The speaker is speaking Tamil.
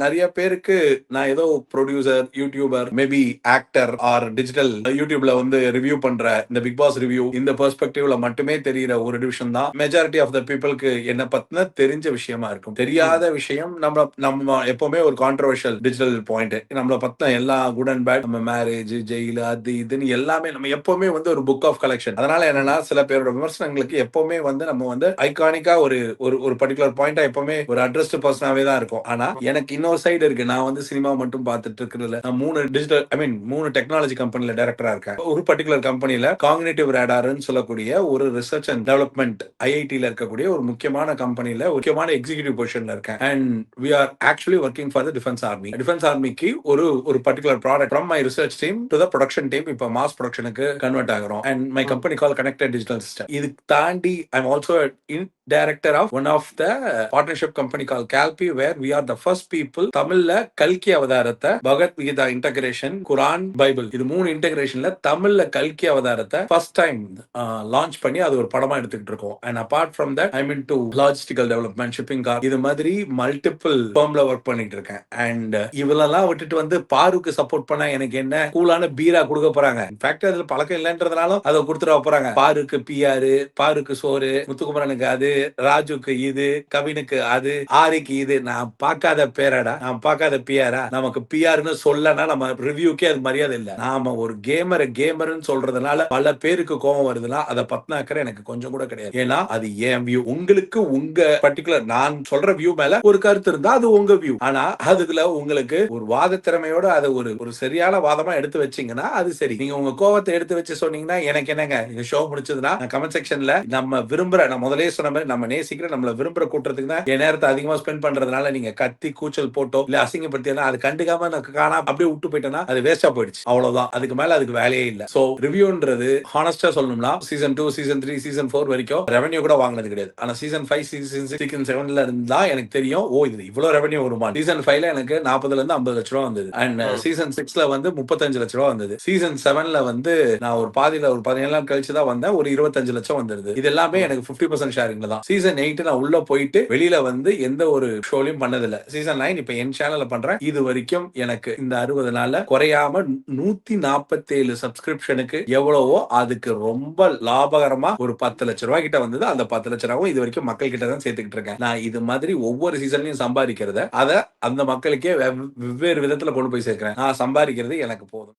நெறைய பேருக்கு நான் ஏதோ producer, YouTuber, maybe actor or digital யூடியூப்ல வந்து ரிவ்யூ பண்ற இந்த பிக் பாஸ் ரிவ்யூ இந்த பெர்ஸ்பெக்டிவ்ல மட்டுமே தெரியிற ஒரு டிவிஷன் தான் மெஜாரிட்டி ஆஃப் த பீப்புளுக்கு என்ன பத்தின தெரிஞ்ச விஷயமா இருக்கும். தெரியாத விஷயம் நம்ம எப்பவுமே ஒரு கான்ட்ரோவர்ஷியல் டிஜிட்டல் பாயிண்ட். நம்மள பத்தின எல்லா குட் அண்ட் பேட், நம்ம மேரேஜ், ஜெயில், அது இதுன்னு எல்லாமே நம்ம எப்பவுமே வந்து ஒரு புக் ஆஃப் கலெக்ஷன். அதனால என்னன்னா சில பேரோட விமர்சனங்களுக்கு எப்பவுமே வந்து நம்ம வந்து ஐகானிக்கா ஒரு ஒரு பர்டிகுலர் பாயிண்டா எப்பவுமே ஒரு அட்ரஸ்டு பர்சனாவே தான் இருக்கும். ஆனா எனக்கு இன்னொரு சைடு இருக்கு. நான் வந்து சினிமா மட்டும் பார்த்துட்டு இருக்கிறதுல நான் 3 டிஜிட்டல் ஐ மீன் 3 டெக்னாலஜி கம்பெனில டைரக்டரா இருக்கேன். ஒரு பர்டிகுலர் கம்பெனில காக்னிட்டிவ் ரேடார்னு சொல்லக்கூடிய ஒரு ரிசர்ச் அண்ட் டெவலப்மெண்ட் ஐஐடில இருக்கக்கூடிய ஒரு முக்கியமான கம்பெனில முக்கியமான எக்ஸிகியூட்டிவ் பொசிஷன்ல இருக்கேன். And we are actually working for the defence army. Defence ஆர்மிக்கு ஒரு particular product from my research team to the production team இப்ப மாஸ் ப்ரொடக்ஷனுக்கு கன்வெர்ட் ஆகிறோம். And my company called connected digital system. இது தாண்டி I am also in director of one of the partnership company called Calpi, where we are the first people தமிழ்ல கல்கி அவதாரத்தை பகவத்கீதா இன்டகிரேஷன், குரான், பைபிள் இது 3 இன்டகிரேஷன்ல தமிழ்ல கல்கி அவதாரத்தை ஃபர்ஸ்ட் டைம் லான்ச் பண்ணி அது ஒரு படமா எடுத்துக்கிட்டு இருக்கோம். And apart from that I mean to logistical development, shipping car, இது மாதிரி மல்டிபிள் ஃபார்ம்ல ஒர்க் பண்ணிட்டு இருக்கேன். அண்ட் இவளெல்லாம் விட்டுட்டு வந்து பாருக்கு சப்போர்ட் பண்ணா எனக்கு என்ன கூலான பீரா கொடுக்க போறாங்க. இன்ஃபேக்ட் அதுல பழக்கம் இல்லைன்றதுனாலும் அதை கொடுத்துட போறாங்க. பாருக்கு பிஆர், பாருக்கு சோறு, முத்துக்குமரனுக்கு அது, ராஜுக்கு இது, கவினுக்கு அது, ஆரிக்கு இது. நான் பார்க்காத பேரடா, நான் பார்க்காத பிஆரா. நமக்கு பிஆர்னு சொல்லனா நம்ம ரிவ்யூக்கே அது மரியாதை இல்ல. நாம ஒரு கேமர்னு சொல்றதுனால பல பேருக்கு கோபம் வருதுன்னா அதை பத்தின அக்கறை எனக்கு கொஞ்சம் கூட கிடையாது. ஏன்னா அது என் வியூ. உங்களுக்கு உங்க பர்டிகுலர் நான் சொல்ற வியூ மேல ஒரு கருத்து இருந்தா அது உங்க வியூ. ஆனா அதுல உங்களுக்கு ஒரு வாத திறமையோட அதை ஒரு சரியான வாதமா எடுத்து வச்சீங்கன்னா அது சரி. நீங்க உங்க கோவத்தை எடுத்து வச்சு சொன்னீங்கன்னா எனக்கு என்னங்க, இந்த ஷோ முடிச்சதுன்னா கமெண்ட் செக்ஷன்ல நம்ம விரும்புற, நான் முதலே சொன்ன மாதிரி நம்ம நேசிக்கிற நம்மள விரும்புற கூட்டத்துக்கு தான் என் நேரத்தை அதிகமா ஸ்பெண்ட் பண்றதுனால நீங்க கத்தி கூச்சல் போட்டோ இல்ல அசிங்கப்படுத்தினா அது கண்டுக்காம காணா அப்படியே விட்டு போயிட்டேன்னா அது வேஸ்டா போயிடுச்சு. அவ்வளவுதான். அதுக்கு மேல அதுக்கு வேலையே இல்ல. சோ ரிவ்யூன்றது ஹானஸ்டா சொல்லணும்னா சீசன் 2, சீசன் 3, சீசன் 4 வரைக்கும் ரெவென்யூ கூட வாங்கினது கிடையாது. ஆனா சீசன் 5, சீசன் 6, சீசன் 7ல இருந்தா எனக்கு தெரியும் ஓ இது இவ்வளவு ரெவென்யூ வருமா. சீசன் 5ல எனக்கு 40ல இருந்து 50 லட்சம் ரூபாய் வந்தது. அண்ட் சீசன் 6ல வந்து 35 லட்சம் ரூபாய் வந்தது. சீசன் 7ல வந்து நான் ஒரு பாதியில ஒரு 17 நாள் கழிச்சு தான் வந்தேன். ஒரு 25 லட்சம் வந்தது. இது எல்லாமே எனக்கு 50% ஷேரிங்ல தான். சீசன் 8 நான் உள்ள போயிட்டு வெளியில வந்து எந்த ஒரு ஷோலையும் பண்ணதில்லை. சீசன் 9 இப்ப என் சேனல்ல பண்றேன். இது வரைக்கும் எனக்கு இந்த 60 நாள்ல குறையாம 147 சப்ஸ்கிரிப்ஷனுக்கு எவ்வளவோ அதுக்கு ரொம்ப லாபகரமா ஒரு 10 லட்சம் ரூபாய் கிட்ட வந்தது. அந்த 10 லட்சம் ரூபாய் இது வரைக்கும் மக்கள் கிட்ட தான் சேர்த்துக்கிட்டு இருக்கேன். நான் இது மாதிரி ஒவ்வொரு சீசன்லயும் சம்பாதிக்கிறத அதை அந்த மக்களுக்கே வெவ்வேறு விதத்துல கொண்டு போய் சேர்க்கிறேன். நான் சம்பாதிக்கிறது எனக்கு போதும்.